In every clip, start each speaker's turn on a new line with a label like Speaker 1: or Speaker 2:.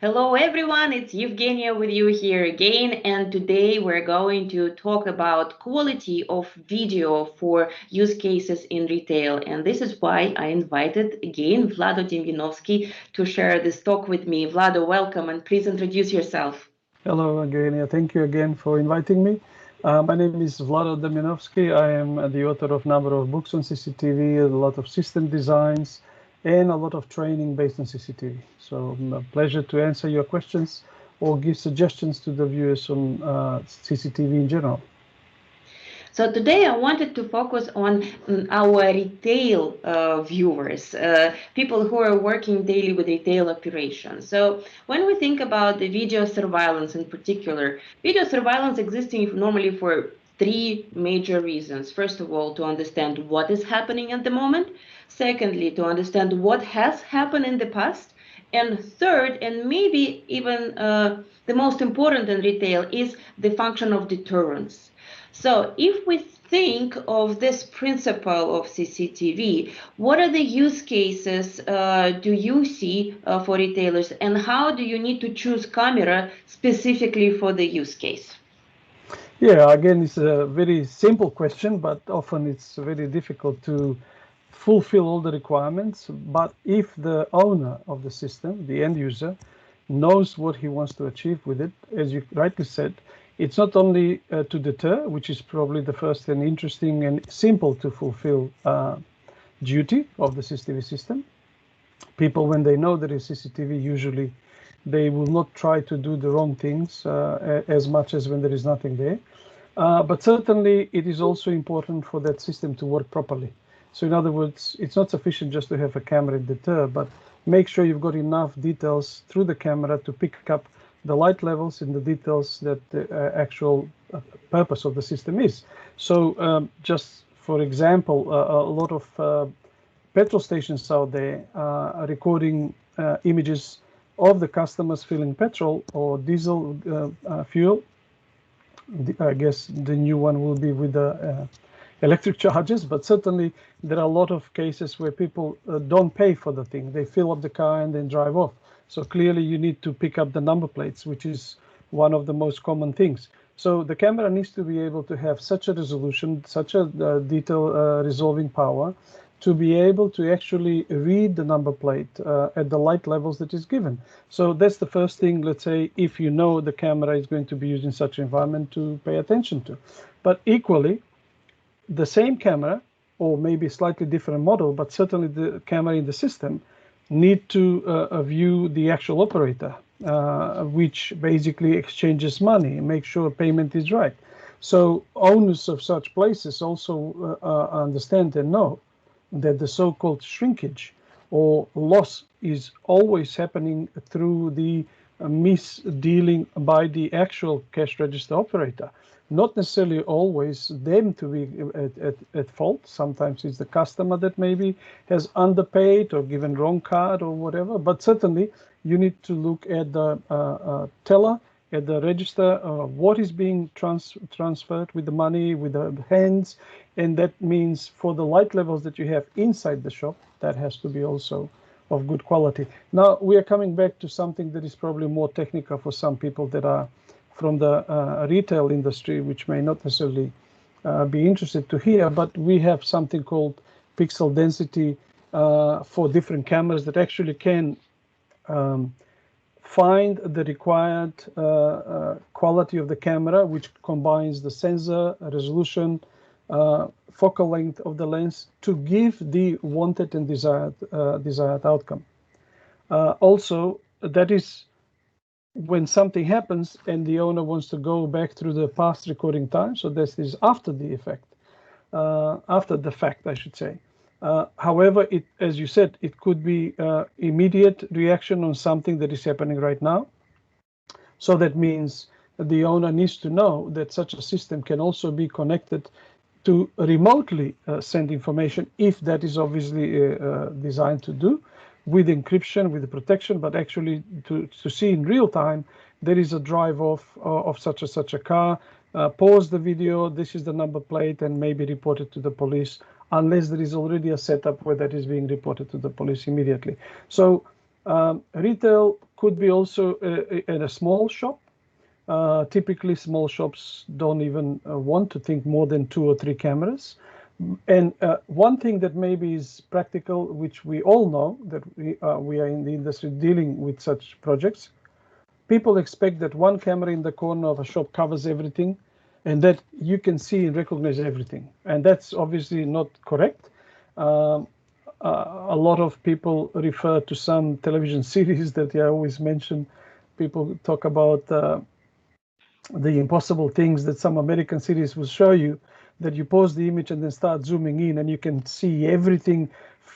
Speaker 1: Hello everyone, it's Evgenia with you here again, and today we're going to talk about quality of video for use cases in retail. And this is why I invited again Vlado Damjanovski to share this talk with me. Vlado, welcome, and please introduce yourself.
Speaker 2: Hello again. Thank you again for inviting me. My name is Vlado Damjanovski. I am the author of a number of books on CCTV, a lot of system designs, and a lot of training based on CCTV. So a pleasure to answer your questions or give suggestions to the viewers on CCTV in general.
Speaker 1: So today I wanted to focus on our retail viewers, people who are working daily with retail operations. So when we think about the video surveillance in particular, video surveillance existing normally for three major reasons. First of all, to understand what is happening at the moment. Secondly, to understand what has happened in the past. And third, and maybe even the most important in retail, is the function of deterrence. So if we think of this principle of CCTV, what are the use cases do you see for retailers, and how do you need to choose camera specifically for the use case?
Speaker 2: Yeah, again, it's a very simple question, but often it's very difficult to fulfill all the requirements. But if the owner of the system, the end user, knows what he wants to achieve with it, as you rightly said, it's not only to deter, which is probably the first and interesting and simple to fulfill duty of the CCTV system. People, when they know there is CCTV, usually they will not try to do the wrong things as much as when there is nothing there. But certainly it is also important for that system to work properly. So in other words, it's not sufficient just to have a camera deter, but make sure you've got enough details through the camera to pick up the light levels and the details that the actual purpose of the system is. So just for example, a lot of petrol stations out there are recording images of the customers filling petrol or diesel fuel. I guess the new one will be with the electric charges, but certainly there are a lot of cases where people don't pay for the thing. They fill up the car and then drive off. So clearly you need to pick up the number plates, which is one of the most common things. So the camera needs to be able to have such a resolution, such a detail resolving power to be able to actually read the number plate at the light levels that is given. So that's the first thing, let's say, if you know the camera is going to be used in such an environment, to pay attention to. But equally, the same camera, or maybe slightly different model, but certainly the camera in the system, need to view the actual operator, which basically exchanges money, make sure payment is right. So owners of such places also understand and know that the so-called shrinkage or loss is always happening through the misdealing by the actual cash register operator. Not necessarily always them to be at fault. Sometimes it's the customer that maybe has underpaid or given wrong card or whatever. But certainly you need to look at the teller, at the register, what is being transferred with the money, with the hands. And that means for the light levels that you have inside the shop, that has to be also of good quality. Now we are coming back to something that is probably more technical for some people that are from the retail industry, which may not necessarily be interested to hear, but we have something called pixel density for different cameras that actually can find the required quality of the camera, which combines the sensor, resolution, focal length of the lens to give the wanted and desired outcome. Also, that is when something happens and the owner wants to go back through the past recording time. So this is after the effect, after the fact, I should say. However, as you said, it could be immediate reaction on something that is happening right now. So that means the owner needs to know that such a system can also be connected to remotely send information, if that is obviously designed to do, with encryption, with the protection, but actually to see in real time, there is a drive off of such a car, pause the video, this is the number plate, and maybe report it to the police, unless there is already a setup where that is being reported to the police immediately. So retail could be also in a small shop. Typically, small shops don't even want to think more than 2 or 3 cameras. And one thing that maybe is practical, which we all know, that we are in the industry dealing with such projects, people expect that one camera in the corner of a shop covers everything and that you can see and recognize everything. And that's obviously not correct. A lot of people refer to some television series that I always mention. People talk about the impossible things that some American series will show you, that you pause the image and then start zooming in and you can see everything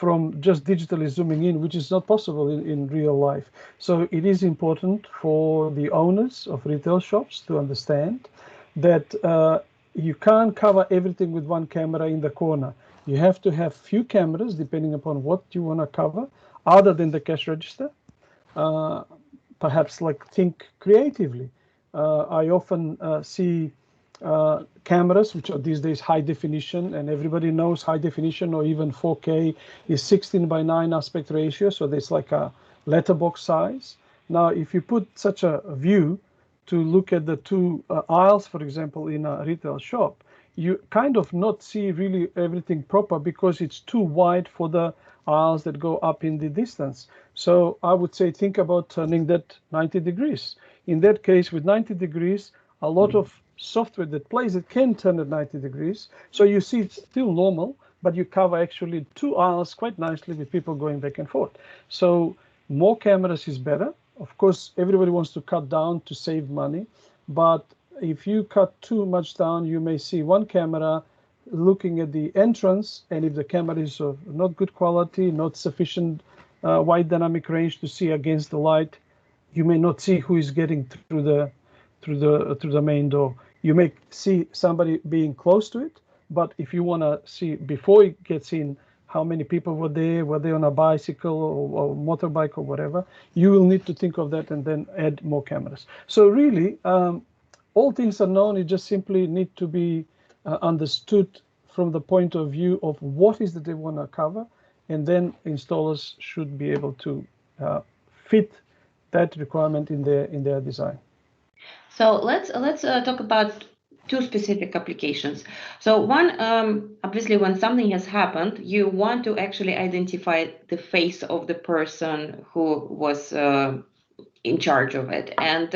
Speaker 2: from just digitally zooming in, which is not possible in real life. So it is important for the owners of retail shops to understand that you can't cover everything with one camera in the corner. You have to have few cameras depending upon what you want to cover, other than the cash register. Perhaps like think creatively. I often see cameras which are these days high definition, and everybody knows high definition or even 4K is 16:9 aspect ratio, so there's like a letterbox size. Now, if you put such a view to look at the two aisles, for example, in a retail shop, you kind of not see really everything proper because it's too wide for the aisles that go up in the distance. So I would say think about turning that 90 degrees. In that case, with 90 degrees, a lot of software that plays it can turn at 90 degrees. So you see it's still normal, but you cover actually two aisles quite nicely with people going back and forth. So more cameras is better. Of course, everybody wants to cut down to save money, but if you cut too much down, you may see one camera looking at the entrance, and if the camera is of not good quality, not sufficient wide dynamic range to see against the light, you may not see who is getting through the main door. You may see somebody being close to it, but if you want to see before it gets in how many people were they on a bicycle or motorbike or whatever, you will need to think of that and then add more cameras. So really, all things are known. It just simply need to be understood from the point of view of what is that they want to cover, and then installers should be able to fit that requirement in their design.
Speaker 1: So let's talk about two specific applications. So one, obviously, when something has happened, you want to actually identify the face of the person who was in charge of it, and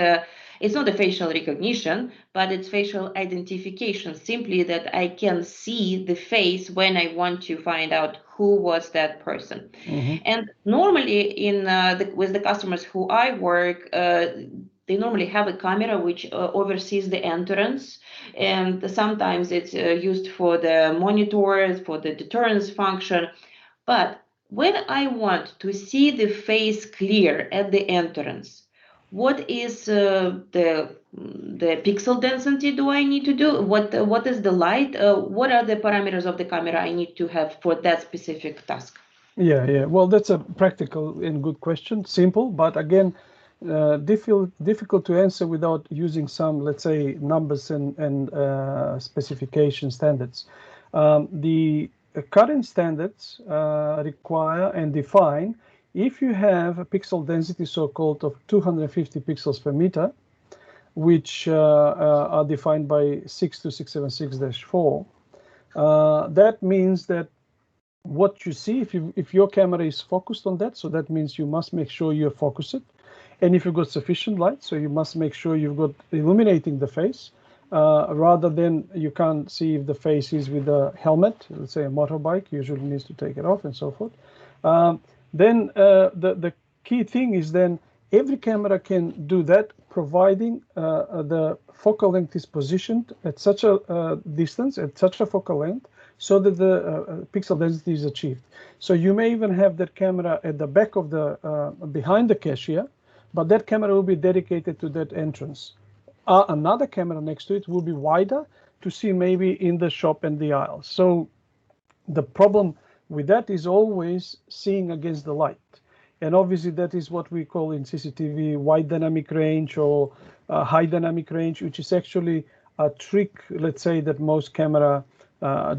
Speaker 1: it's not a facial recognition, but it's facial identification, simply that I can see the face when I want to find out who was that person. Mm-hmm. And normally with the customers who I work, they normally have a camera which oversees the entrance, and sometimes it's used for the monitors, for the deterrence function. But when I want to see the face clear at the entrance, what is the pixel density do I need to do? What is the light? What are the parameters of the camera I need to have for that specific task?
Speaker 2: Yeah. Well, that's a practical and good question. Simple, but again, difficult to answer without using some, let's say, numbers and specification standards. The current standards require and define if you have a pixel density so-called of 250 pixels per meter, which are defined by 62676-4, that means that what you see, if your camera is focused on that, so that means you must make sure you focus it. And if you've got sufficient light, so you must make sure you've got illuminating the face, rather than you can't see if the face is with a helmet, let's say a motorbike, usually needs to take it off and so forth. Then the key thing is then every camera can do that, providing the focal length is positioned at such a distance, at such a focal length, so that the pixel density is achieved. So you may even have that camera at the back of the, behind the cashier, but that camera will be dedicated to that entrance. Another camera next to it will be wider to see maybe in the shop and the aisles. So the problem with that is always seeing against the light. And obviously that is what we call in CCTV wide dynamic range or high dynamic range, which is actually a trick, let's say, that most camera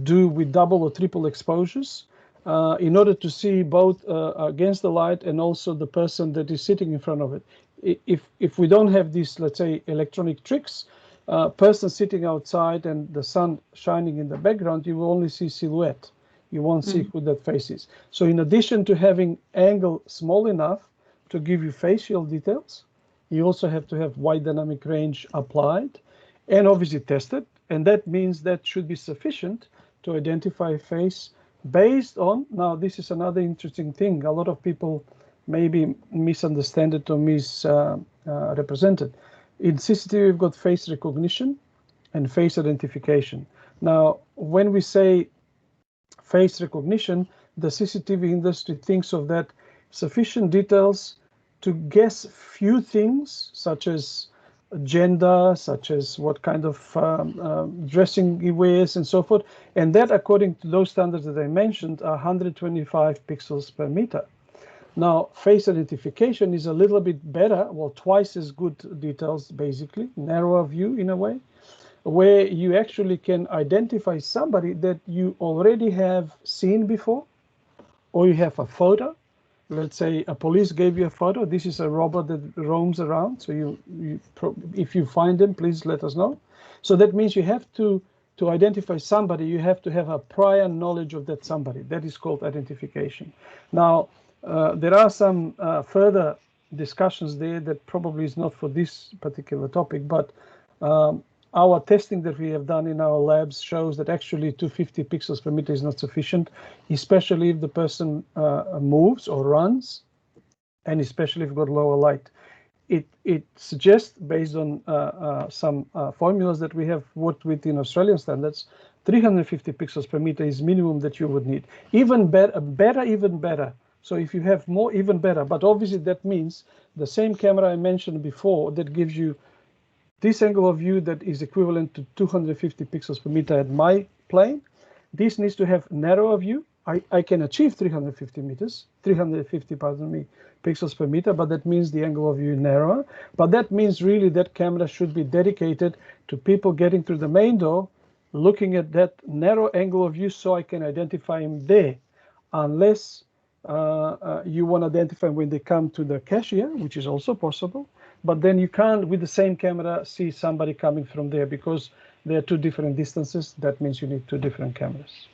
Speaker 2: do with double or triple exposures. in order to see both against the light and also the person that is sitting in front of it. If we don't have these, let's say, electronic tricks, person sitting outside and the sun shining in the background, you will only see silhouette. You won't see who that face is. So in addition to having angle small enough to give you facial details, you also have to have wide dynamic range applied and obviously tested. And that means that should be sufficient to identify a face based on, now this is another interesting thing, a lot of people maybe misunderstand it or misrepresented. In CCTV, we've got face recognition and face identification. Now, when we say face recognition, the CCTV industry thinks of that sufficient details to guess few things, such as gender, such as what kind of dressing he wears and so forth. And that, according to those standards that I mentioned, are 125 pixels per meter. Now, face identification is a little bit better, well, twice as good details, basically, narrower view in a way, where you actually can identify somebody that you already have seen before, or you have a photo. Let's say a police gave you a photo. This is a robot that roams around. So if you find them, please let us know. So that means you have to identify somebody, you have to have a prior knowledge of that somebody. That is called identification. Now, there are some further discussions there that probably is not for this particular topic, but our testing that we have done in our labs shows that actually 250 pixels per meter is not sufficient, especially if the person moves or runs, and especially if you've got lower light. It suggests, based on some formulas that we have worked with in Australian standards, 350 pixels per meter is minimum that you would need. Even better, even better. So if you have more, even better. But obviously that means the same camera I mentioned before that gives you this angle of view that is equivalent to 250 pixels per meter at my plane. This needs to have narrower view. I can achieve 350 pixels per meter, but that means the angle of view is narrower. But that means really that camera should be dedicated to people getting through the main door, looking at that narrow angle of view so I can identify him there, unless you want to identify when they come to the cashier, which is also possible. But then you can't, with the same camera, see somebody coming from there because they're two different distances. That means you need two different cameras.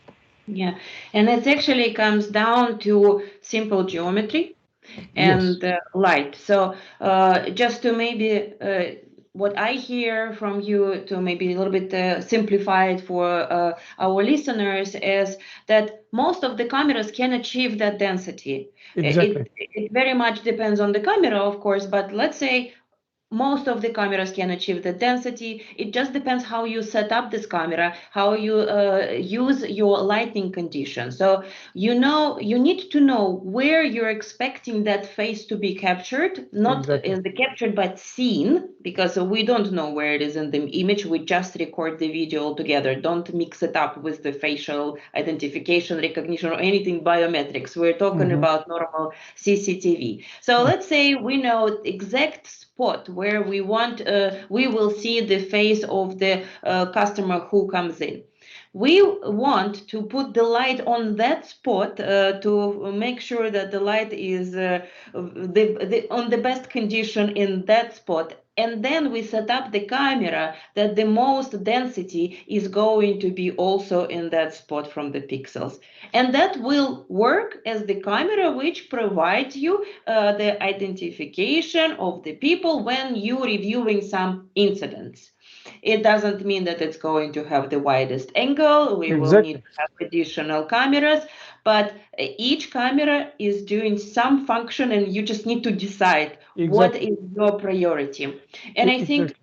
Speaker 1: Yeah, and it actually comes down to simple geometry and light. So just to maybe what I hear from you, to maybe a little bit simplify it for our listeners, is that most of the cameras can achieve that density.
Speaker 2: Exactly.
Speaker 1: It very much depends on the camera, of course, but let's say most of the cameras can achieve the density. It just depends how you set up this camera, how you use your lighting conditions. So you need to know where you're expecting that face to be captured, not as the captured but seen, because we don't know where it is in the image. We just record the video altogether. Don't mix it up with the facial identification, recognition, or anything biometrics. We're talking about normal CCTV. So let's say we know exact spot where we will see the face of the customer who comes in. We want to put the light on that spot to make sure that the light is on the best condition in that spot. And then we set up the camera that the most density is going to be also in that spot from the pixels. And that will work as the camera which provides you the identification of the people when you're reviewing some incidents. It doesn't mean that it's going to have the widest angle. We will need to have additional cameras, but each camera is doing some function and you just need to decide what is your priority. And I think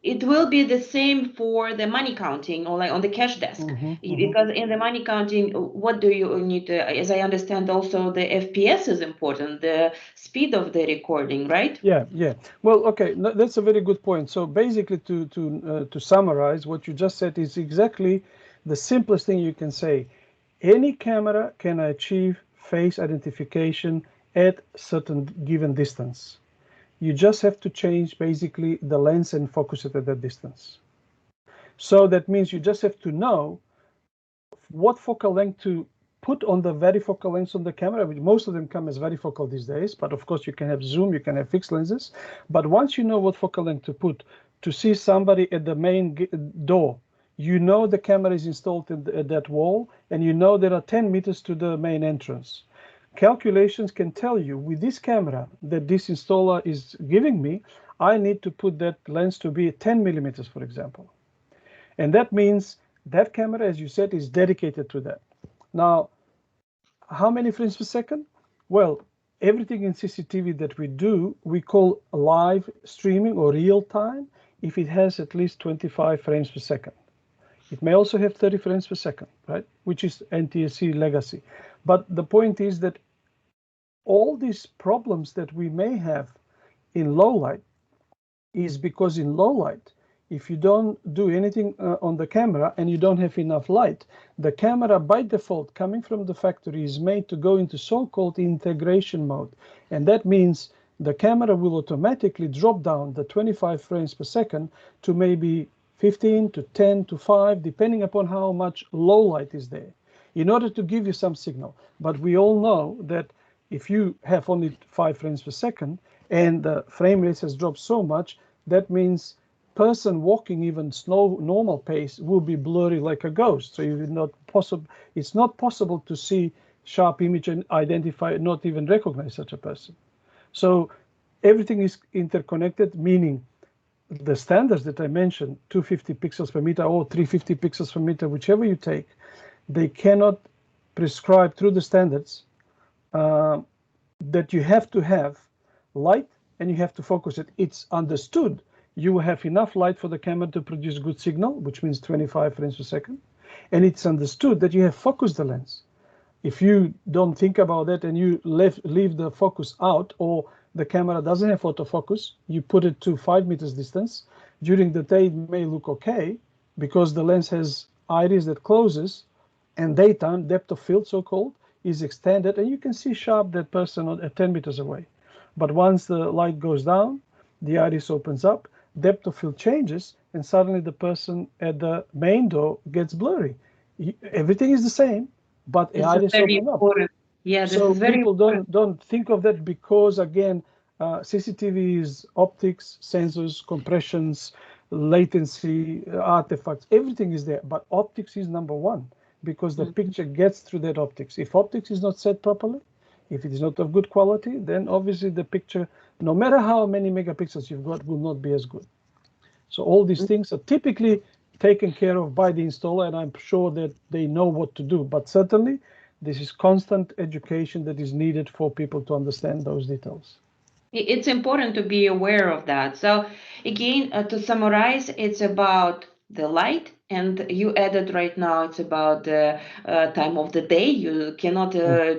Speaker 1: it will be the same for the money counting or like on the cash desk, because in the money counting, what do you need to, as I understand, also the FPS is important, the speed of the recording, right?
Speaker 2: Yeah. Well, okay, that's a very good point. So basically, to summarize, what you just said is exactly the simplest thing you can say. Any camera can achieve face identification at certain given distance. You just have to change basically the lens and focus it at that distance. So that means you just have to know what focal length to put on the varifocal lens on the camera, which most of them come as varifocal these days, but of course you can have zoom, you can have fixed lenses. But once you know what focal length to put to see somebody at the main door, you know the camera is installed at that wall, and you know there are 10 meters to the main entrance. Calculations can tell you with this camera that this installer is giving me, I need to put that lens to be 10 millimeters, for example. And that means that camera, as you said, is dedicated to that. Now, how many frames per second? Well, everything in CCTV that we do, we call live streaming or real time if it has at least 25 frames per second. It may also have 30 frames per second, right? Which is NTSC legacy. But the point is that all these problems that we may have in low light is because in low light, if you don't do anything on the camera and you don't have enough light, the camera by default coming from the factory is made to go into so-called integration mode. And that means the camera will automatically drop down the 25 frames per second to maybe 15 to 10 to 5, depending upon how much low light is there, in order to give you some signal. But we all know that if you have only 5 frames per second and the frame rate has dropped so much, that means person walking even slow normal pace will be blurry like a ghost. So it's not possible to see sharp image and identify, not even recognize such a person. So everything is interconnected, meaning the standards that I mentioned, 250 pixels per meter or 350 pixels per meter, whichever you take, they cannot prescribe through the standards that you have to have light and you have to focus it. It's understood you have enough light for the camera to produce good signal, which means 25 frames per second. And it's understood that you have focused the lens. If you don't think about that and you leave the focus out, or the camera doesn't have autofocus, you put it to 5 meters distance, during the day it may look okay because the lens has iris that closes, and daytime depth of field, so-called, is extended, and you can see sharp that person at 10 meters away. But once the light goes down, the iris opens up, depth of field changes, and suddenly the person at the main door gets blurry. Everything is the same, but the iris open up.
Speaker 1: Yeah, this
Speaker 2: so
Speaker 1: is very
Speaker 2: people
Speaker 1: important.
Speaker 2: don't think of that because, again, CCTV is optics, sensors, compressions, latency, artifacts, everything is there. But optics is number one because the picture gets through that optics. If optics is not set properly, if it is not of good quality, then obviously the picture, no matter how many megapixels you've got, will not be as good. So all these things are typically taken care of by the installer, and I'm sure that they know what to do. But certainly, this is constant education that is needed for people to understand those details.
Speaker 1: It's important to be aware of that. So again, to summarize, it's about the light, and you added right now it's about the time of the day. You cannot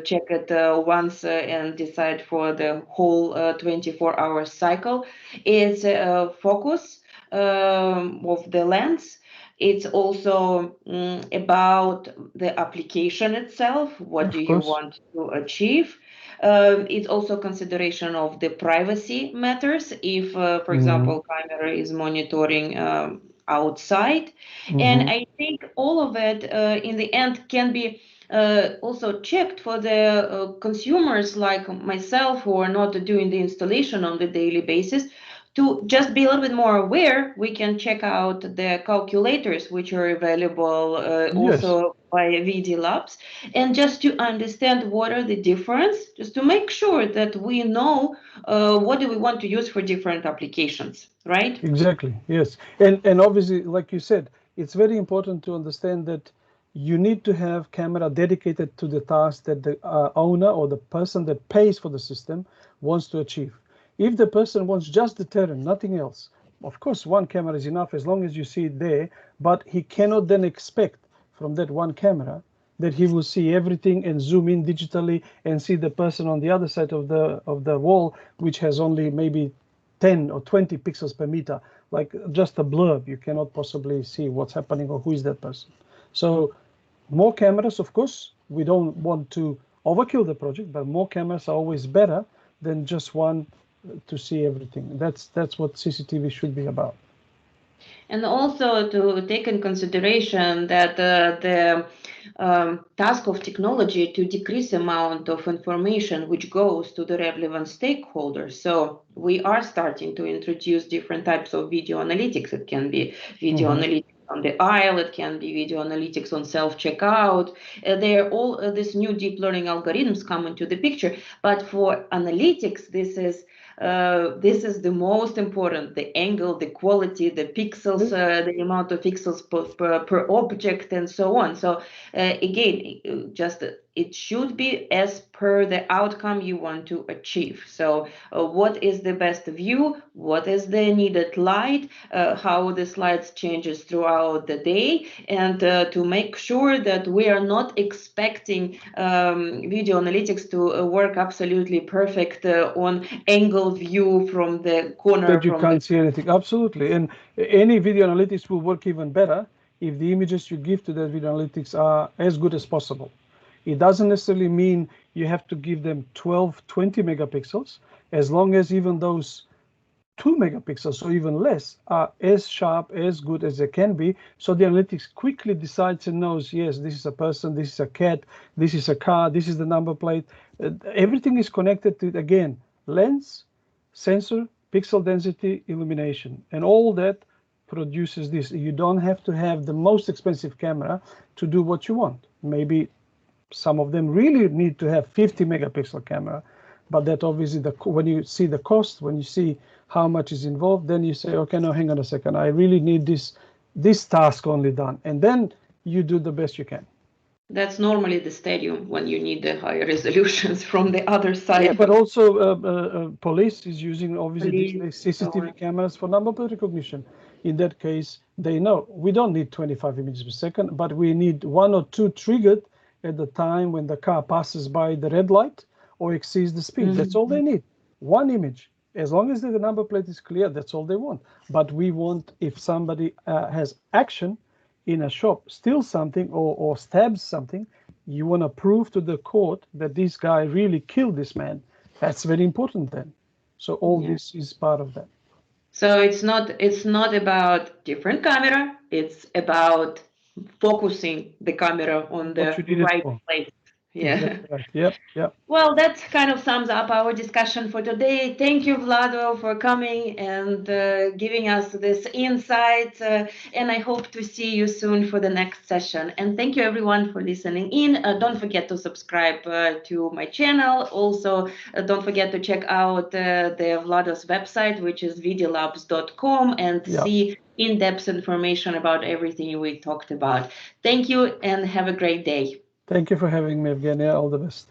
Speaker 1: check it once and decide for the whole 24-hour cycle. It's focus of the lens. It's also about the application itself. What do you want to achieve? It's also consideration of the privacy matters. If, for example, camera is monitoring outside, and I think all of it in the end can be also checked for the consumers like myself who are not doing the installation on the daily basis. To just be a little bit more aware, we can check out the calculators which are available also by VD Labs, and just to understand what are the difference, just to make sure that we know what do we want to use for different applications, right?
Speaker 2: Exactly, yes. And obviously, like you said, it's very important to understand that you need to have camera dedicated to the task that the owner or the person that pays for the system wants to achieve. If the person wants just deterrent, nothing else, of course, one camera is enough as long as you see it there, but he cannot then expect from that one camera that he will see everything and zoom in digitally and see the person on the other side of the wall, which has only maybe 10 or 20 pixels per meter, like just a blurb. You cannot possibly see what's happening or who is that person. So more cameras, of course, we don't want to overkill the project, but more cameras are always better than just one to see everything. That's what CCTV should be about.
Speaker 1: And also to take in consideration that the task of technology to decrease amount of information which goes to the relevant stakeholders. So we are starting to introduce different types of video analytics. It can be video analytics on the aisle, it can be video analytics on self-checkout. They're all these new deep learning algorithms come into the picture. But for analytics, this is the most important, the angle, the quality, the pixels, the amount of pixels per object, and so on. So again, just it should be as per the outcome you want to achieve. So what is the best view? What is the needed light? How the slides changes throughout the day, and to make sure that we are not expecting video analytics to work absolutely perfect on angle view from the corner.
Speaker 2: That you can't see anything. Absolutely. And any video analytics will work even better if the images you give to that video analytics are as good as possible. It doesn't necessarily mean you have to give them 12, 20 megapixels, as long as even those 2 megapixels or even less are as sharp, as good as they can be. So the analytics quickly decides and knows, yes, this is a person, this is a cat, this is a car, this is the number plate. Everything is connected to, again, lens, sensor, pixel density, illumination, and all that produces this. You don't have to have the most expensive camera to do what you want. Maybe some of them really need to have 50 megapixel camera, but that obviously when you see the cost, when you see how much is involved, then you say, okay, no, hang on a second, I really need this task only done, and then you do the best you can.
Speaker 1: That's normally the stadium when you need the higher resolutions from the other side.
Speaker 2: Yeah, but also police is using obviously these CCTV cameras for number plate recognition. In that case, they know we don't need 25 images per second, but we need 1 or 2 triggered at the time when the car passes by the red light or exceeds the speed. That's all they need. 1 image. As long as the number plate is clear, that's all they want. But we want, if somebody has action in a shop, steals something or stabs something, you want to prove to the court that this guy really killed this man. That's very important then. So all this is part of that.
Speaker 1: So it's not about different camera. It's about focusing the camera on the right place. Yeah.
Speaker 2: Exactly right. Yep. Yep.
Speaker 1: Well, that kind of sums up our discussion for today. Thank you, Vlado, for coming and giving us this insight. And I hope to see you soon for the next session. And thank you, everyone, for listening in. Don't forget to subscribe to my channel. Also, don't forget to check out the Vlado's website, which is videolabs.com, and see in-depth information about everything we talked about. Thank you and have a great day.
Speaker 2: Thank you for having me, Evgenia. All the best.